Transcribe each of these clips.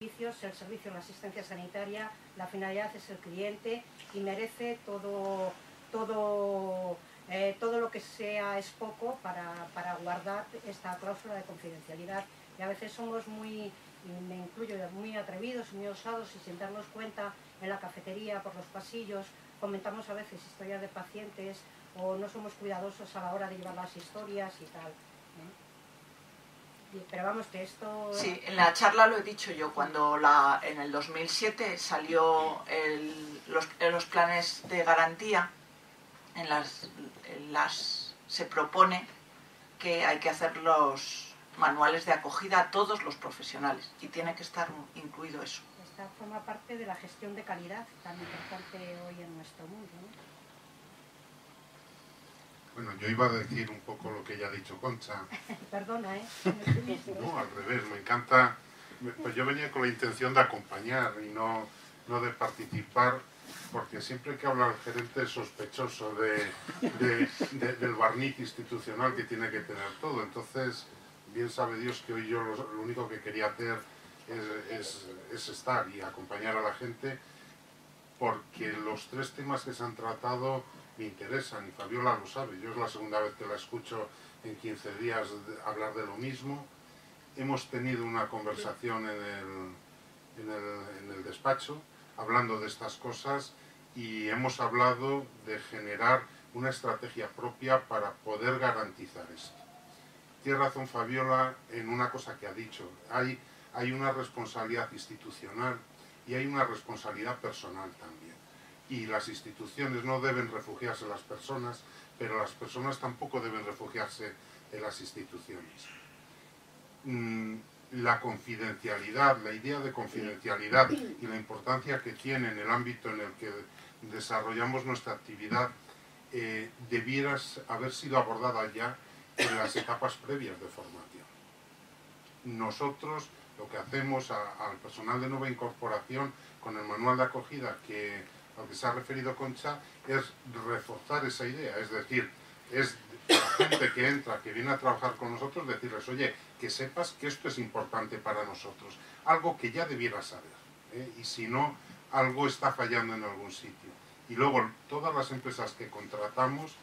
El servicio, la asistencia sanitaria, la finalidad es el cliente y merece todo lo que sea es poco para guardar esta cláusula de confidencialidad. Y a veces somos muy, me incluyo, muy atrevidos y muy osados y sin darnos cuenta en la cafetería, por los pasillos, comentamos a veces historias de pacientes o no somos cuidadosos a la hora de llevar las historias y tal. Pero vamos, que esto... Sí, en la charla lo he dicho yo, cuando en el 2007 salió los planes de garantía, se propone que hay que hacer los manuales de acogida a todos los profesionales y tiene que estar incluido eso. Esta forma parte de la gestión de calidad tan importante hoy en nuestro mundo, ¿no? Bueno, yo iba a decir un poco lo que ya ha dicho Concha. Perdona, ¿eh? No, al revés, me encanta. Pues yo venía con la intención de acompañar y no de participar, porque siempre que habla el gerente es sospechoso del barniz institucional que tiene que tener todo. Entonces, bien sabe Dios que hoy yo lo único que quería hacer es estar y acompañar a la gente, porque los tres temas que se han tratado me interesan y Fabiola lo sabe. Yo es la segunda vez que la escucho en 15 días hablar de lo mismo. Hemos tenido una conversación en el despacho hablando de estas cosas y hemos hablado de generar una estrategia propia para poder garantizar esto. Tiene razón Fabiola en una cosa que ha dicho. Hay una responsabilidad institucional y hay una responsabilidad personal también. Y las instituciones no deben refugiarse en las personas, pero las personas tampoco deben refugiarse en las instituciones. La confidencialidad, la idea de confidencialidad y la importancia que tiene en el ámbito en el que desarrollamos nuestra actividad debiera haber sido abordada ya en las etapas previas de formación. Nosotros lo que hacemos al personal de nueva incorporación con el manual de acogida al que se ha referido Concha es reforzar esa idea, es decir, es la gente que entra, que viene a trabajar con nosotros, decirles, oye, que sepas que esto es importante para nosotros, algo que ya debieras saber, y si no, algo está fallando en algún sitio. Y luego todas las empresas que contratamos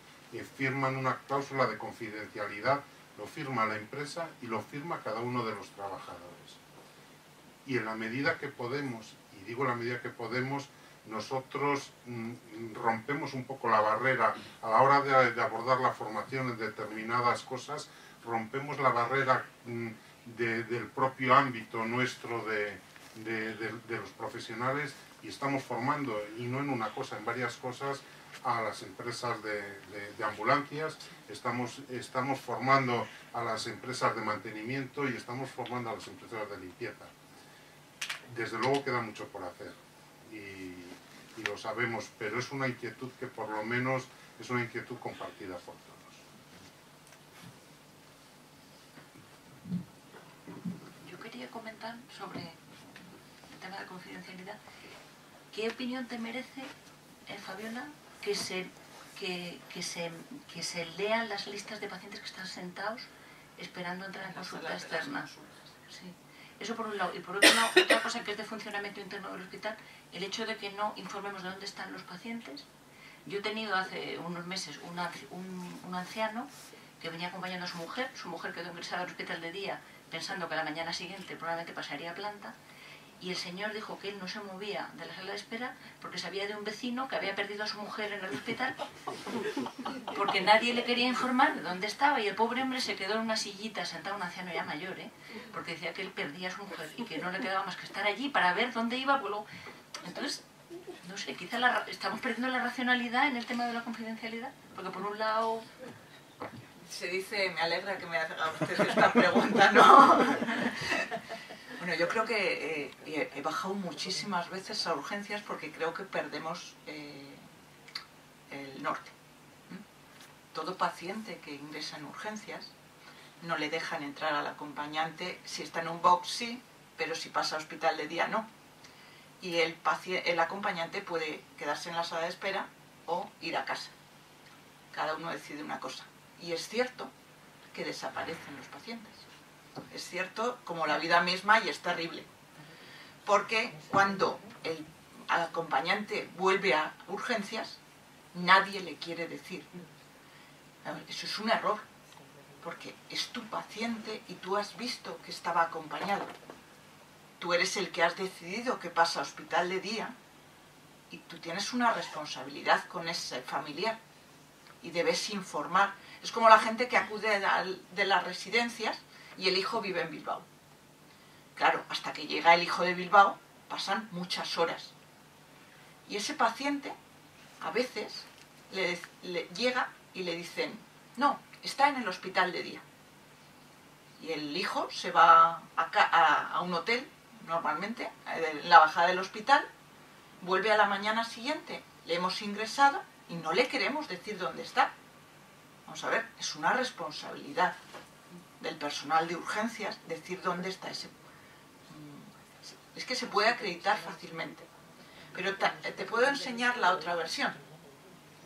firman una cláusula de confidencialidad, lo firma la empresa y lo firma cada uno de los trabajadores. Y en la medida que podemos, y digo en la medida que podemos, nosotros rompemos un poco la barrera a la hora de abordar la formación en determinadas cosas, rompemos la barrera del propio ámbito nuestro de los profesionales y estamos formando, y no en una cosa, en varias cosas, a las empresas de ambulancias, estamos formando a las empresas de mantenimiento y estamos formando a las empresas de limpieza. Desde luego queda mucho por hacer y lo sabemos, pero es una inquietud que por lo menos es una inquietud compartida por todos. Yo quería comentar sobre el tema de la confidencialidad. ¿Qué opinión te merece, Fabiola, que se lean las listas de pacientes que están sentados esperando entrar en consulta externa? Sí. Eso por un lado. Y por otro lado, otra cosa que es de funcionamiento interno del hospital, el hecho de que no informemos de dónde están los pacientes. Yo he tenido hace unos meses un anciano que venía acompañando a su mujer quedó ingresada al hospital de día pensando que a la mañana siguiente probablemente pasaría a planta, y el señor dijo que él no se movía de la sala de espera porque sabía de un vecino que había perdido a su mujer en el hospital porque nadie le quería informar de dónde estaba, y el pobre hombre se quedó en una sillita sentado, un anciano ya mayor, porque decía que él perdía a su mujer y que no le quedaba más que estar allí para ver dónde iba. Entonces, no sé, quizá estamos perdiendo la racionalidad en el tema de la confidencialidad, porque por un lado... Se dice, me alegra que me haga usted esta pregunta, ¿no? Bueno, yo creo que he bajado muchísimas veces a urgencias porque creo que perdemos el norte. Todo paciente que ingresa en urgencias no le dejan entrar al acompañante. Si está en un box, sí, pero si pasa a hospital de día, no. Y el acompañante puede quedarse en la sala de espera o ir a casa. Cada uno decide una cosa. Y es cierto que desaparecen los pacientes. Es cierto como la vida misma y es terrible. porque cuando el acompañante vuelve a urgencias, nadie le quiere decir. Eso es un error, porque es tu paciente y tú has visto que estaba acompañado. Tú eres el que has decidido que pasa a hospital de día y tú tienes una responsabilidad con ese familiar y debes informar. Es como la gente que acude de las residencias y el hijo vive en Bilbao. Claro, hasta que llega el hijo de Bilbao pasan muchas horas. Y ese paciente a veces le llega y le dicen, no, está en el hospital de día. Y el hijo se va a un hotel, normalmente, en la bajada del hospital, vuelve a la mañana siguiente, le hemos ingresado y no le queremos decir dónde está. Vamos a ver, es una responsabilidad del personal de urgencias decir dónde está ese. Es que se puede acreditar fácilmente. Pero te puedo enseñar la otra versión.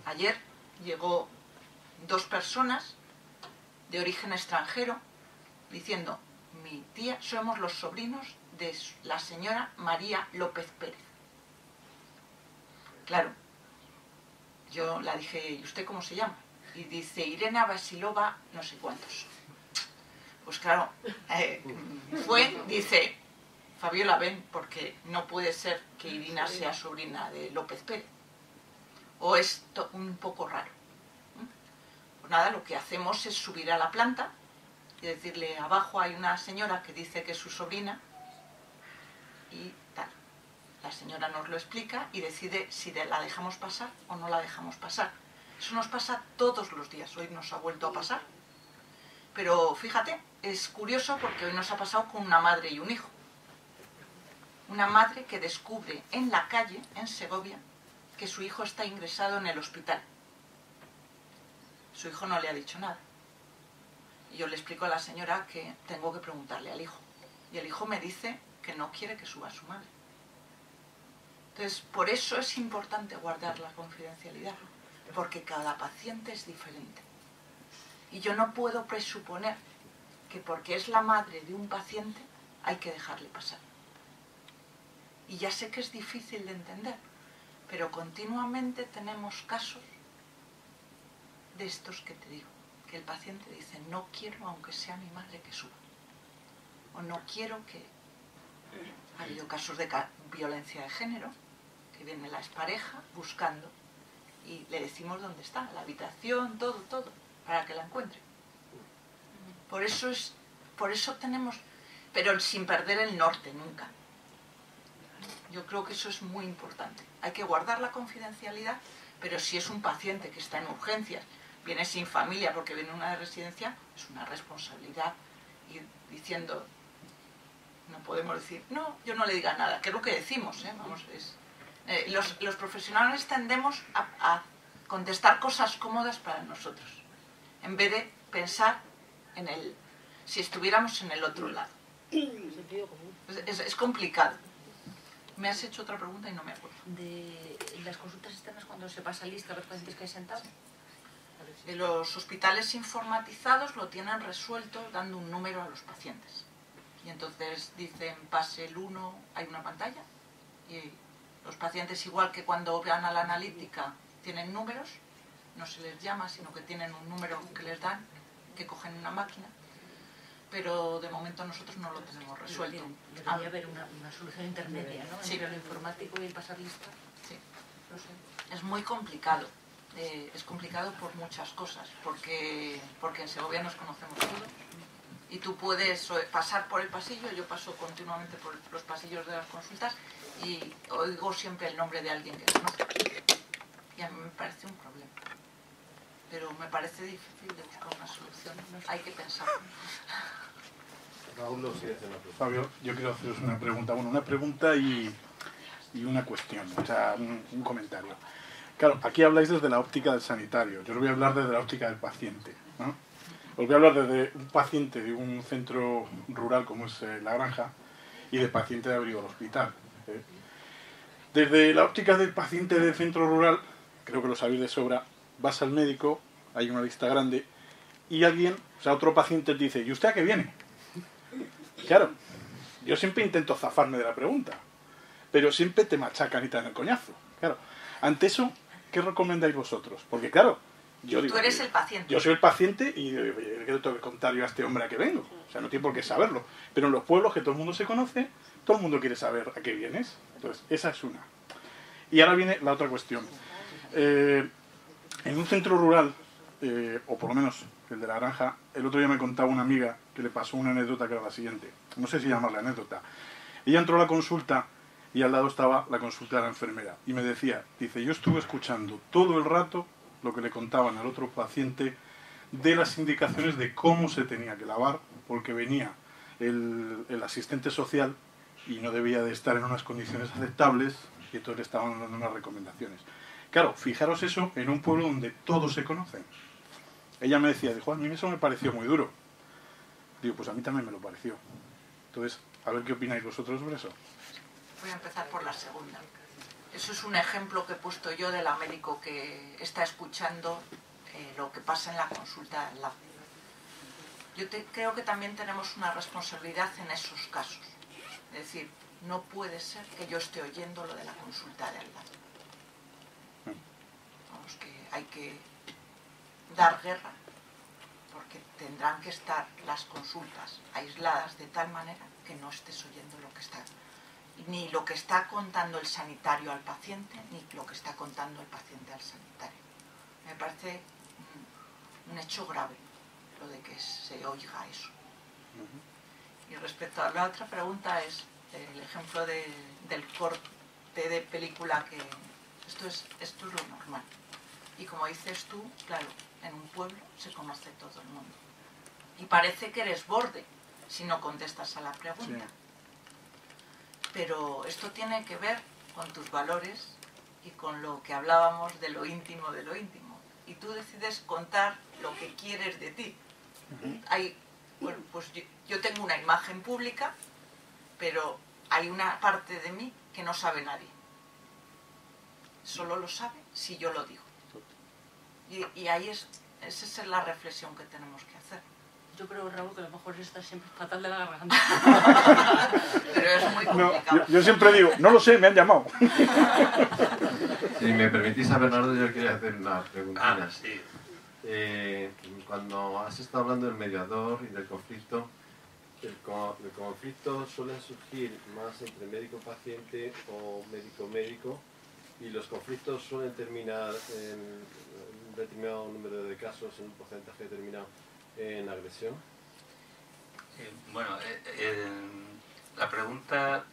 Ayer llegó 2 personas de origen extranjero diciendo, mi tía, somos los sobrinos de la señora María López Pérez. Claro, yo la dije, ¿y usted cómo se llama? Y dice, Irena Basilova, no sé cuántos. Pues claro, dice, Fabiola, ven, porque no puede ser que Irina sea sobrina de López Pérez. O es un poco raro. Pues nada, lo que hacemos es subir a la planta y decirle, abajo hay una señora que dice que es su sobrina y tal. La señora nos lo explica y decide si la dejamos pasar o no la dejamos pasar. Eso nos pasa todos los días, hoy nos ha vuelto a pasar. Pero fíjate, es curioso porque hoy nos ha pasado con una madre y un hijo. Una madre que descubre en la calle, en Segovia, que su hijo está ingresado en el hospital. Su hijo no le ha dicho nada. Y yo le explico a la señora que tengo que preguntarle al hijo. Y el hijo me dice que no quiere que suba a su madre. Entonces, por eso es importante guardar la confidencialidad, porque cada paciente es diferente. Y yo no puedo presuponer que porque es la madre de un paciente hay que dejarle pasar. Y ya sé que es difícil de entender, pero continuamente tenemos casos de estos que te digo, que el paciente dice, no quiero, aunque sea mi madre, que suba. O no quiero que... Ha habido casos de violencia de género, que viene la expareja buscando y le decimos dónde está, la habitación, todo, para que la encuentre. Por eso tenemos, pero sin perder el norte nunca. Yo creo que eso es muy importante. Hay que guardar la confidencialidad, pero si es un paciente que está en urgencias, viene sin familia porque viene a una residencia, es una responsabilidad ir diciendo, no podemos decir, no, yo no le diga nada, que es lo que decimos, vamos, los profesionales tendemos a contestar cosas cómodas para nosotros, en vez de pensar en si estuviéramos en el otro lado. Es complicado. Me has hecho otra pregunta y no me acuerdo. De las consultas externas, cuando se pasa lista a los pacientes que hay sentados. De los hospitales informatizados lo tienen resuelto dando un número a los pacientes. Y entonces dicen, pase el 1, hay una pantalla. Y los pacientes, igual que cuando van a la analítica, tienen números, no se les llama, sino que tienen un número que les dan, que cogen una máquina. Pero de momento nosotros no lo tenemos resuelto. Debería haber una solución intermedia, ¿no? Sí. Entre lo informático y el pasar lista. Sí. No sé. Es muy complicado. Es complicado por muchas cosas, porque en Segovia nos conocemos todos y tú puedes pasar por el pasillo, yo paso continuamente por los pasillos de las consultas y oigo siempre el nombre de alguien que conozco y a mí me parece un problema, pero me parece difícil de buscar una solución, hay que pensar. Raúl, sí, hace una pregunta. Fabio, yo quiero haceros una pregunta, una pregunta y una cuestión, o sea, un comentario. Claro, aquí habláis desde la óptica del sanitario, yo os voy a hablar desde la óptica del paciente, ¿no? Os voy a hablar desde un paciente de un centro rural como es La Granja y de paciente de abrigo del hospital. Desde la óptica del paciente del centro rural, creo que lo sabéis de sobra, vas al médico, hay una lista grande y alguien, o sea, otro paciente te dice, ¿y usted a qué viene? Claro, yo siempre intento zafarme de la pregunta, pero siempre te machacan y te dan el coñazo. Claro, ante eso, ¿qué recomendáis vosotros? Porque claro, yo digo, tú eres el paciente. Yo soy el paciente y ¿qué le tengo que contar yo a este hombre a qué vengo? O sea, no tiene por qué saberlo. Pero en los pueblos que todo el mundo se conoce, todo el mundo quiere saber a qué vienes. Entonces, esa es una. Y ahora viene la otra cuestión. En un centro rural, o por lo menos el de La Granja, el otro día me contaba una amiga que le pasó una anécdota que era la siguiente. No sé si llamarla anécdota. Ella entró a la consulta y al lado estaba la consulta de la enfermera. Y me decía, dice, yo estuve escuchando todo el rato lo que le contaban al otro paciente de las indicaciones de cómo se tenía que lavar, porque venía el asistente social y no debía de estar en unas condiciones aceptables, y entonces le estaban dando unas recomendaciones. Claro, fijaros eso en un pueblo donde todos se conocen. Ella me decía, dijo, a mí eso me pareció muy duro. Digo, pues a mí también me lo pareció. Entonces, a ver qué opináis vosotros sobre eso. Voy a empezar por la segunda. Eso es un ejemplo que he puesto yo de la médico que está escuchando lo que pasa en la consulta al lado. Yo creo que también tenemos una responsabilidad en esos casos. Es decir, no puede ser que yo esté oyendo lo de la consulta de al lado. Vamos, que hay que dar guerra, porque tendrán que estar las consultas aisladas de tal manera que no estés oyendo lo que está, ni lo que está contando el sanitario al paciente, ni lo que está contando el paciente al sanitario. Me parece un hecho grave lo de que se oiga eso. Y respecto a la otra pregunta es el ejemplo del corte de película, que esto es lo normal. Y como dices tú, claro, en un pueblo se conoce todo el mundo. Y parece que eres borde si no contestas a la pregunta. Sí. Pero esto tiene que ver con tus valores y con lo que hablábamos de lo íntimo de lo íntimo. Y tú decides contar lo que quieres de ti. Bueno, pues yo tengo una imagen pública, pero hay una parte de mí que no sabe nadie. Solo lo sabe si yo lo digo. Y ahí esa es la reflexión que tenemos que hacer. Yo creo, Raúl, que a lo mejor está siempre fatal de la garganta. Pero es muy complicado. No, yo siempre digo, no lo sé, me han llamado. Si me permitís, a Bernardo, yo quería hacer una preguntita. Sí. Cuando has estado hablando del mediador y del conflicto, el conflicto suele surgir más entre médico-paciente o médico-médico, y los conflictos suelen terminar en un determinado número de casos, en un porcentaje determinado, en agresión. Bueno, la pregunta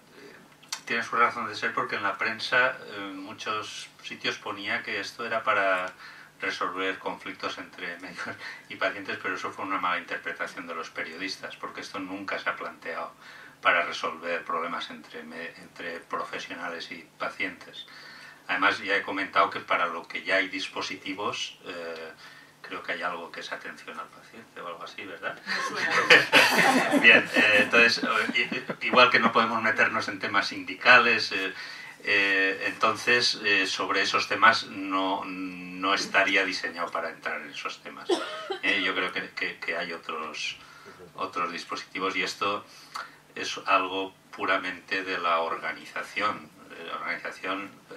tiene su razón de ser, porque en la prensa en muchos sitios ponía que esto era para resolver conflictos entre médicos y pacientes, pero eso fue una mala interpretación de los periodistas, porque esto nunca se ha planteado para resolver problemas entre profesionales y pacientes. Además, ya he comentado que para lo que ya hay dispositivos, creo que hay algo que es atención al paciente o algo así, ¿verdad? Bien, entonces, igual que no podemos meternos en temas sindicales, entonces sobre esos temas no estaría diseñado para entrar en esos temas. Yo creo que hay otros dispositivos, y esto es algo puramente de la organización.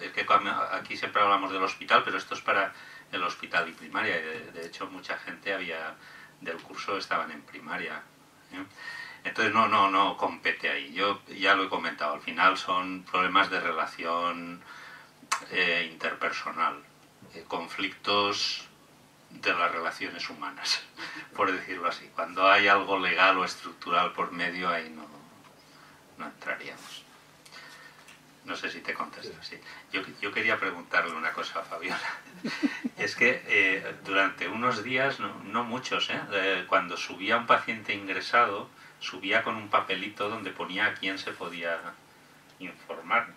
Es que aquí siempre hablamos del hospital, pero esto es para el hospital y primaria, y de hecho mucha gente del curso estaban en primaria. Entonces no compete ahí. Yo ya lo he comentado, al final son problemas de relación interpersonal, conflictos de las relaciones humanas, por decirlo así. Cuando hay algo legal o estructural por medio, ahí no entraríamos. No sé si te contesto así. Yo quería preguntarle una cosa a Fabiola. Es que durante unos días, no muchos, cuando subía un paciente ingresado, subía con un papelito donde ponía a quién se podía informar.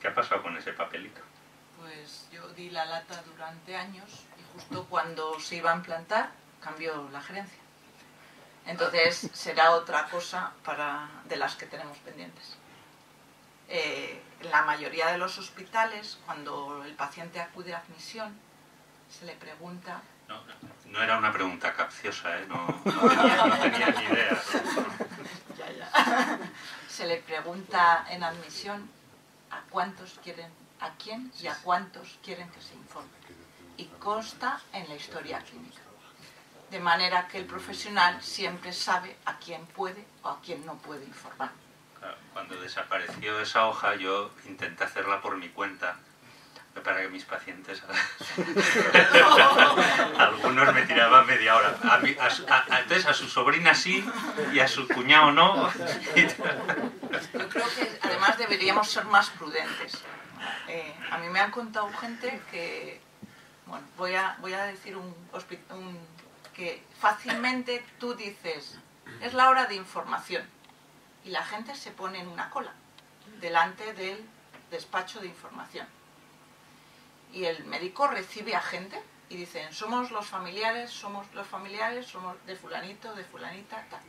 ¿Qué ha pasado con ese papelito? Pues yo di la lata durante años, y justo cuando se iba a implantar cambió la gerencia. Entonces será otra cosa de las que tenemos pendientes. En la mayoría de los hospitales, cuando el paciente acude a admisión, se le pregunta... No era una pregunta capciosa, no tenía ni idea. Ya. Se le pregunta en admisión a cuántos quieren, a quién y a cuántos quieren que se informe. Y consta en la historia clínica. De manera que el profesional siempre sabe a quién puede o a quién no puede informar. Claro, cuando desapareció esa hoja, yo intenté hacerla por mi cuenta, para que mis pacientes... Algunos me tiraban media hora. Entonces a su sobrina sí y a su cuñado no. Yo creo que además deberíamos ser más prudentes. A mí me han contado gente que... Bueno, voy a decir que fácilmente tú dices, es la hora de información, y la gente se pone en una cola delante del despacho de información. Y el médico recibe a gente y dicen, somos los familiares, somos de fulanito, de fulanita, tal.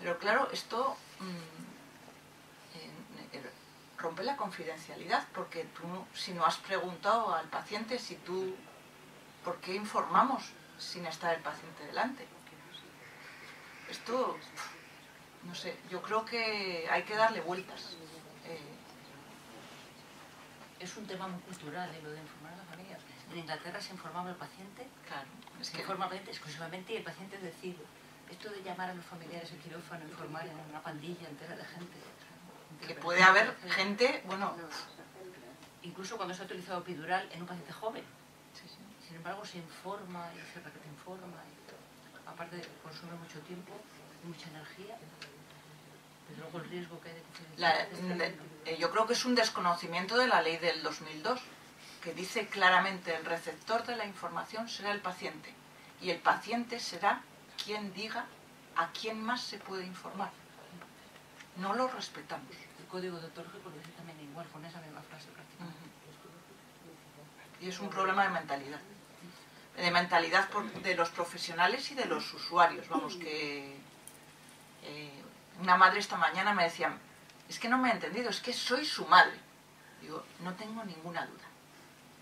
Pero claro, esto rompe la confidencialidad, porque tú, si no has preguntado al paciente, ¿por qué informamos sin estar el paciente delante? Esto, no sé, yo creo que hay que darle vueltas. Es un tema muy cultural, lo de informar a la familia. En Inglaterra se informaba al paciente, Claro, se informa al paciente exclusivamente y el paciente decide. Esto de llamar a los familiares al quirófano, informar en una pandilla entera de gente. que puede haber gente, bueno... Incluso cuando se ha utilizado epidural en un paciente joven. Sin embargo, se informa y se requete informa. Aparte, consume mucho tiempo y mucha energía. Pero luego el riesgo que hay de yo creo que es un desconocimiento de la ley del 2002, que dice claramente el receptor de la información será el paciente, y el paciente será quien diga a quién más se puede informar. No lo respetamos. El código deontológico lo dice también igual, con esa misma frase prácticamente. Y es un problema de mentalidad. De mentalidad de los profesionales y de los usuarios. Vamos, que una madre esta mañana me decía, es que no me ha entendido, es que soy su madre. Digo, no tengo ninguna duda,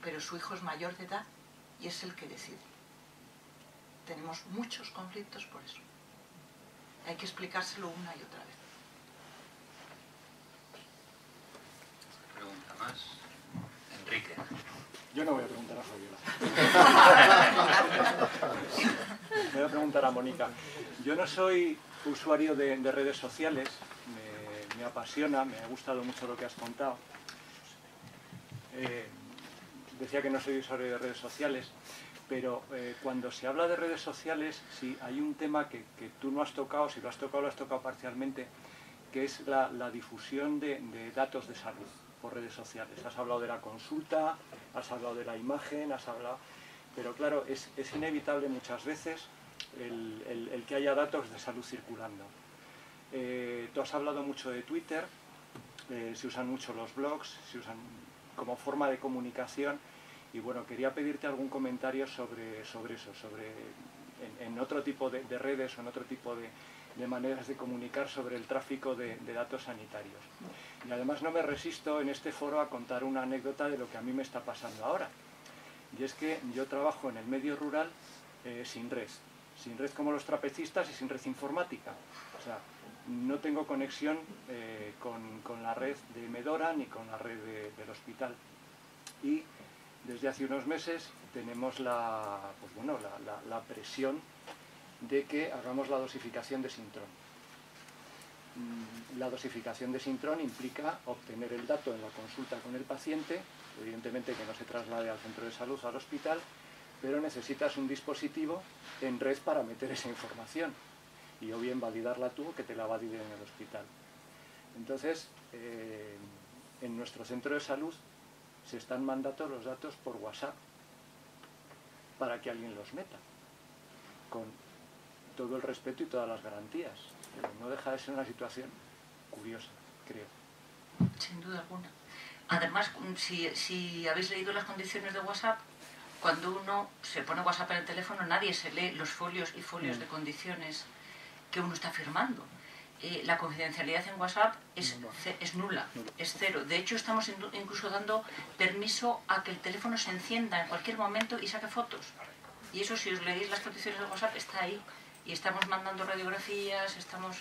pero su hijo es mayor de edad y es el que decide. Tenemos muchos conflictos por eso. Hay que explicárselo una y otra vez. Pregunta más. Enrique. Yo no voy a preguntar a Fabiola. Voy a preguntar a Mónica. Yo no soy usuario de redes sociales, me apasiona, me ha gustado mucho lo que has contado. Decía que no soy usuario de redes sociales, pero cuando se habla de redes sociales, sí, hay un tema que tú no has tocado, si lo has tocado parcialmente, que es la difusión de datos de salud por redes sociales. Has hablado de la consulta, has hablado de la imagen, pero claro, es inevitable muchas veces el que haya datos de salud circulando. Tú has hablado mucho de Twitter, se usan mucho los blogs, se usan como forma de comunicación, y bueno, quería pedirte algún comentario sobre eso, en otro tipo de redes o en otro tipo de maneras de comunicar sobre el tráfico de datos sanitarios. Y además no me resisto en este foro a contar una anécdota de lo que a mí me está pasando ahora. Y es que yo trabajo en el medio rural sin red como los trapecistas y sin red informática. O sea, no tengo conexión con la red de Medora ni con la red del hospital. Y desde hace unos meses tenemos la presión de que hagamos la dosificación de Sintrón. La dosificación de Sintrón implica obtener el dato en la consulta con el paciente, evidentemente que no se traslade al centro de salud o al hospital, pero necesitas un dispositivo en red para meter esa información, y o bien validarla tú o que te la validen en el hospital. Entonces, en nuestro centro de salud se están mandando los datos por WhatsApp para que alguien los meta, con todo el respeto y todas las garantías, pero no deja de ser una situación curiosa, creo. Sin duda alguna. Además, si habéis leído las condiciones de WhatsApp, cuando uno se pone WhatsApp en el teléfono, nadie se lee los folios y folios de condiciones que uno está firmando. La confidencialidad en WhatsApp es nula, es cero. De hecho, estamos incluso dando permiso a que el teléfono se encienda en cualquier momento y saque fotos. Y eso, si os leéis las condiciones de WhatsApp, está ahí. Y estamos mandando radiografías, estamos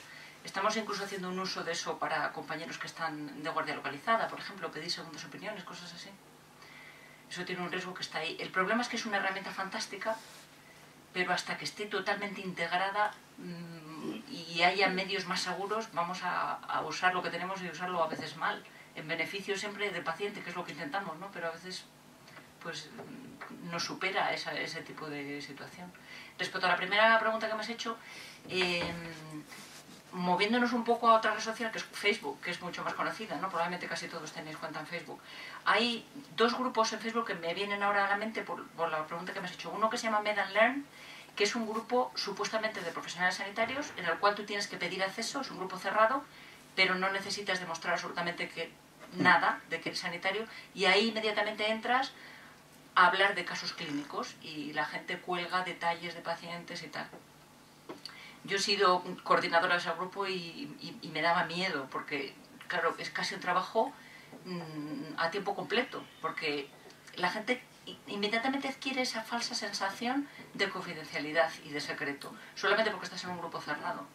Estamos incluso haciendo un uso de eso para compañeros que están de guardia localizada, por ejemplo, pedir segundas opiniones, cosas así. Eso tiene un riesgo que está ahí. El problema es que es una herramienta fantástica, pero hasta que esté totalmente integrada y haya medios más seguros, vamos a usar lo que tenemos y usarlo a veces mal, en beneficio siempre del paciente, que es lo que intentamos, ¿no? Pero a veces pues nos supera ese tipo de situación. Respecto a la primera pregunta que me has hecho, moviéndonos un poco a otra red social, que es Facebook, que es mucho más conocida, ¿no? Probablemente casi todos tenéis cuenta en Facebook. Hay dos grupos en Facebook que me vienen ahora a la mente por la pregunta que me has hecho. Uno que se llama Med and Learn, que es un grupo supuestamente de profesionales sanitarios, en el cual tú tienes que pedir acceso, es un grupo cerrado, pero no necesitas demostrar absolutamente nada de que eres sanitario, y ahí inmediatamente entras a hablar de casos clínicos, y la gente cuelga detalles de pacientes y tal. Yo he sido coordinadora de ese grupo y me daba miedo, porque, claro, es casi un trabajo a tiempo completo, porque la gente inmediatamente adquiere esa falsa sensación de confidencialidad y de secreto, solamente porque estás en un grupo cerrado.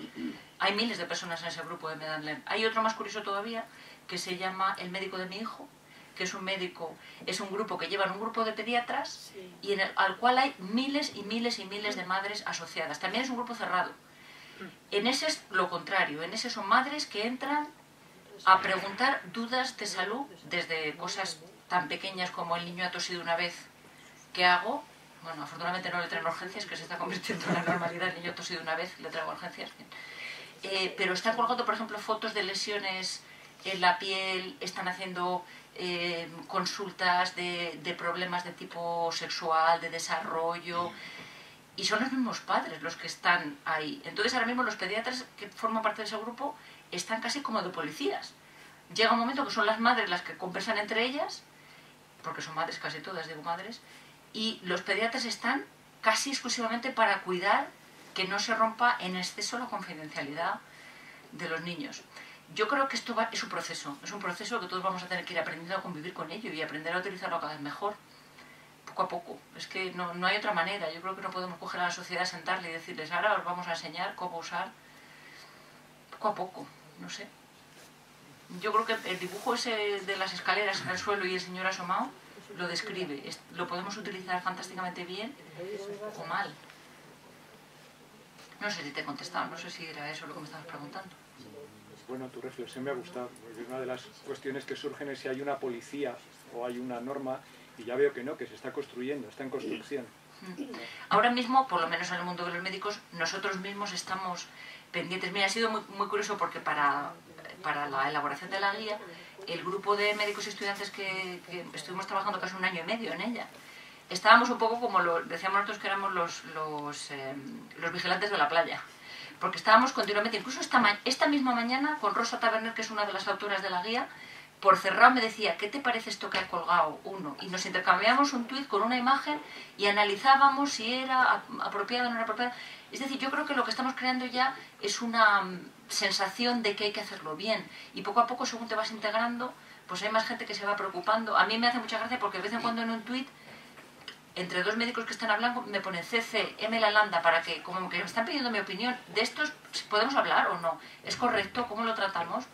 Hay miles de personas en ese grupo de Med and Learn. Hay otro más curioso todavía, que se llama El médico de mi hijo, que es un médico, es un grupo que llevan un grupo de pediatras, y al cual hay miles y miles y miles de madres asociadas. También es un grupo cerrado. En ese es lo contrario, en ese son madres que entran a preguntar dudas de salud, desde cosas tan pequeñas como el niño ha tosido una vez, ¿qué hago? Bueno, afortunadamente no le traen urgencias, que se está convirtiendo en la normalidad, el niño ha tosido una vez, le traigo urgencias. Pero están colgando, por ejemplo, fotos de lesiones en la piel, están haciendo consultas de problemas de tipo sexual, de desarrollo, y son los mismos padres los que están ahí. Entonces ahora mismo los pediatras que forman parte de ese grupo están casi como de policías. Llega un momento que son las madres las que conversan entre ellas, porque son madres casi todas, digo madres, y los pediatras están casi exclusivamente para cuidar que no se rompa en exceso la confidencialidad de los niños. Yo creo que esto es un proceso que todos vamos a tener que ir aprendiendo a convivir con ello y aprender a utilizarlo cada vez mejor, poco a poco. Es que no hay otra manera. Yo creo que no podemos coger a la sociedad, sentarle y decirles, ahora os vamos a enseñar cómo usar, poco a poco, no sé. Yo creo que el dibujo ese de las escaleras en el suelo y el señor asomado lo describe. Lo podemos utilizar fantásticamente bien o mal. No sé si te he contestado, no sé si era eso lo que me estabas preguntando. Bueno, tu reflexión me ha gustado, porque una de las cuestiones que surgen es si hay una policía o hay una norma, y ya veo que no, que se está construyendo, está en construcción. Ahora mismo, por lo menos en el mundo de los médicos, nosotros mismos estamos pendientes. Mira, ha sido muy curioso porque para la elaboración de la guía, el grupo de médicos y estudiantes que estuvimos trabajando casi 1 año y medio en ella, estábamos un poco como decíamos nosotros que éramos los vigilantes de la playa, porque estábamos continuamente, incluso esta misma mañana, con Rosa Taberner, que es una de las autoras de la guía, por cerrado me decía, ¿qué te parece esto que ha colgado uno? Y nos intercambiábamos un tuit con una imagen y analizábamos si era apropiado o no era apropiado. Es decir, yo creo que lo que estamos creando ya es una sensación de que hay que hacerlo bien. Y poco a poco, según te vas integrando, pues hay más gente que se va preocupando. A mí me hace mucha gracia porque de vez en cuando en un tuit, entre dos médicos que están hablando, me ponen CC, M. Lalanda, para que, como que me están pidiendo mi opinión, de estos, ¿podemos hablar o no? ¿Es correcto? ¿Cómo lo tratamos?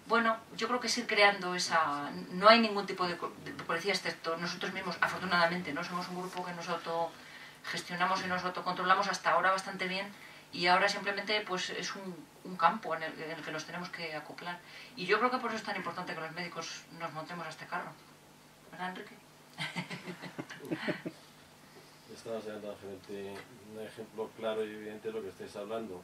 Bueno, yo creo que es ir creando esa... No hay ningún tipo de policía excepto nosotros mismos, afortunadamente, ¿no? Somos un grupo que nos autogestionamos y nos autocontrolamos hasta ahora bastante bien, y ahora simplemente pues es un campo en el que nos tenemos que acoplar. Y yo creo que por eso es tan importante que los médicos nos montemos a este carro. ¿Verdad, Enrique? Estamos dando un ejemplo claro y evidente de lo que estáis hablando.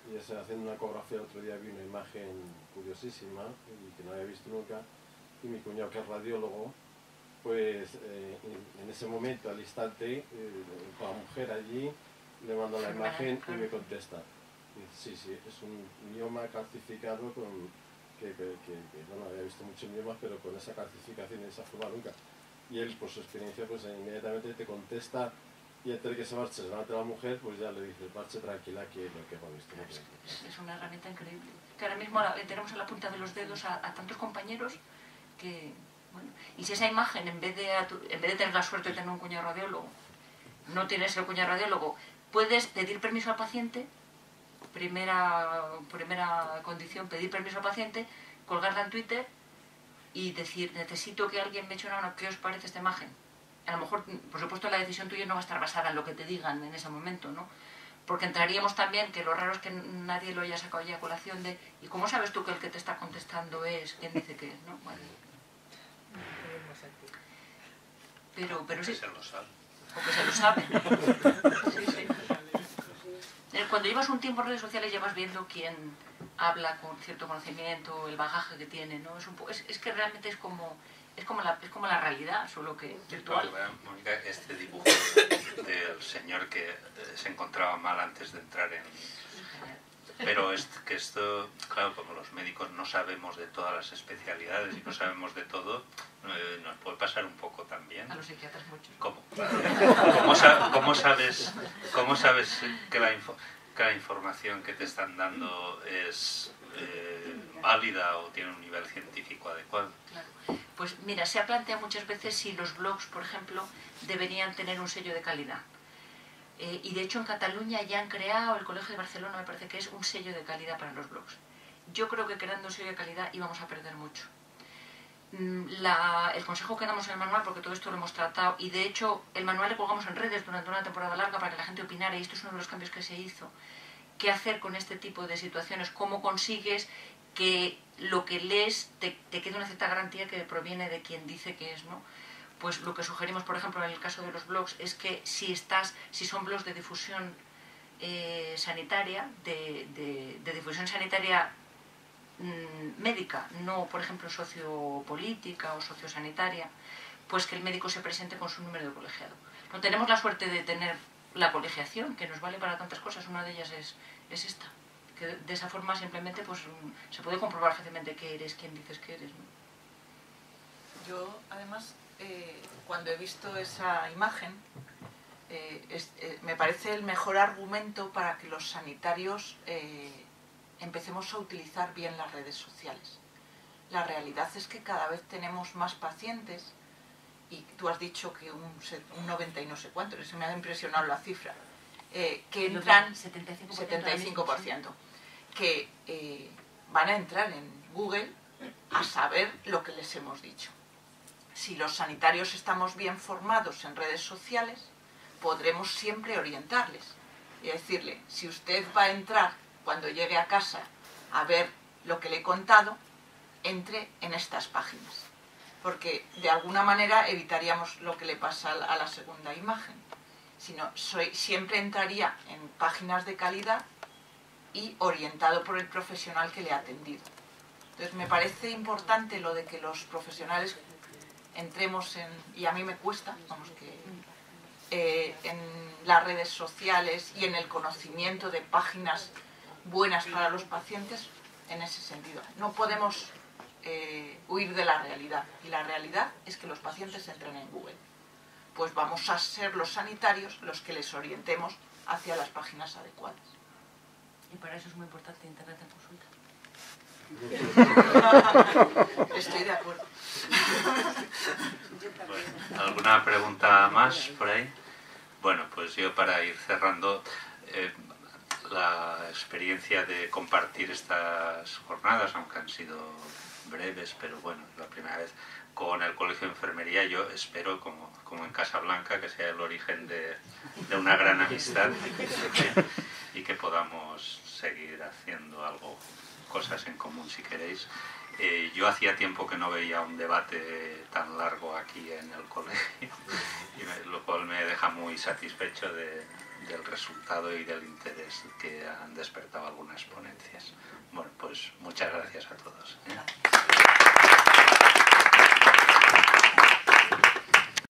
Y haciendo una ecografía el otro día vi una imagen curiosísima y que no había visto nunca, y mi cuñado, que es radiólogo, pues en ese momento, al instante, con la mujer allí, le mando la imagen y me contesta. Y dice, sí, es un mioma calcificado que no había visto muchos miomas, pero con esa calcificación y esa forma nunca. Y él, por su experiencia, pues inmediatamente te contesta. Y antes de que se marche la mujer, pues ya le dice, marche tranquila, que lo que hemos visto. Es una herramienta increíble. Que ahora mismo tenemos a la punta de los dedos a tantos compañeros que... Bueno, y si esa imagen, en vez de tener la suerte de tener un cuñado radiólogo, no tienes el cuñado radiólogo, puedes pedir permiso al paciente primera condición, pedir permiso al paciente, colgarla en Twitter y decir, necesito que alguien me eche una mano, ¿qué os parece esta imagen? A lo mejor, por supuesto, la decisión tuya no va a estar basada en lo que te digan en ese momento, ¿no? Porque entraríamos también, que lo raro es que nadie lo haya sacado ya a colación de, ¿y cómo sabes tú que el que te está contestando es quien dice que es, no? Bueno. Pero sí. Que se lo sabe. O que se lo sabe. Sí, sí. Cuando llevas un tiempo en redes sociales llevas viendo quién habla con cierto conocimiento, el bagaje que tiene, ¿no? Es que realmente es como la realidad, solo que virtual. Mónica, este dibujo del señor que se encontraba mal antes de entrar en... Pero es que esto, claro, como los médicos no sabemos de todas las especialidades y no sabemos de todo, nos puede pasar un poco también. A los psiquiatras mucho. ¿Cómo sabes que la información que te están dando es válida o tiene un nivel científico adecuado? Claro. Pues mira, se ha planteado muchas veces si los blogs, por ejemplo, deberían tener un sello de calidad. Y de hecho en Cataluña ya han creado, el Colegio de Barcelona me parece que es un sello de calidad para los blogs. Yo creo que creando un sello de calidad íbamos a perder mucho. El consejo que damos en el manual, porque todo esto lo hemos tratado, y de hecho el manual le colgamos en redes durante una temporada larga para que la gente opinara, y esto es uno de los cambios que se hizo. ¿Qué hacer con este tipo de situaciones? ¿Cómo consigues que lo que lees te quede una cierta garantía que proviene de quien dice que es, ¿no? Pues lo que sugerimos, por ejemplo, en el caso de los blogs, es que si son blogs de difusión sanitaria, de difusión sanitaria médica, no, por ejemplo, sociopolítica o sociosanitaria, pues que el médico se presente con su número de colegiado. No tenemos la suerte de tener la colegiación, que nos vale para tantas cosas, una de ellas es esta, que de esa forma simplemente pues se puede comprobar fácilmente que eres quien dices que eres, ¿no? Yo, además, cuando he visto esa imagen, me parece el mejor argumento para que los sanitarios empecemos a utilizar bien las redes sociales. La realidad es que cada vez tenemos más pacientes, y tú has dicho que un 90 y no sé cuánto, eso me ha impresionado la cifra, que entran 75%, que van a entrar en Google a saber lo que les hemos dicho. Si los sanitarios estamos bien formados en redes sociales, podremos siempre orientarles y decirle, si usted va a entrar cuando llegue a casa a ver lo que le he contado, entre en estas páginas. Porque de alguna manera evitaríamos lo que le pasa a la segunda imagen. Sino, siempre entraría en páginas de calidad y orientado por el profesional que le ha atendido. Entonces me parece importante lo de que los profesionales entremos y a mí me cuesta, vamos, que en las redes sociales y en el conocimiento de páginas buenas para los pacientes en ese sentido. No podemos huir de la realidad, y la realidad es que los pacientes entren en Google. Pues vamos a ser los sanitarios los que les orientemos hacia las páginas adecuadas. Y para eso es muy importante Internet en consulta. Estoy de acuerdo. Bueno, ¿alguna pregunta más por ahí? Bueno, pues yo para ir cerrando, la experiencia de compartir estas jornadas, aunque han sido breves, pero bueno, la primera vez con el Colegio de Enfermería, yo espero, como en Casablanca, que sea el origen de una gran amistad y que podamos seguir haciendo algo, cosas en común si queréis. Yo hacía tiempo que no veía un debate tan largo aquí en el colegio, lo cual me deja muy satisfecho del resultado y del interés que han despertado algunas ponencias. Bueno, pues muchas gracias a todos.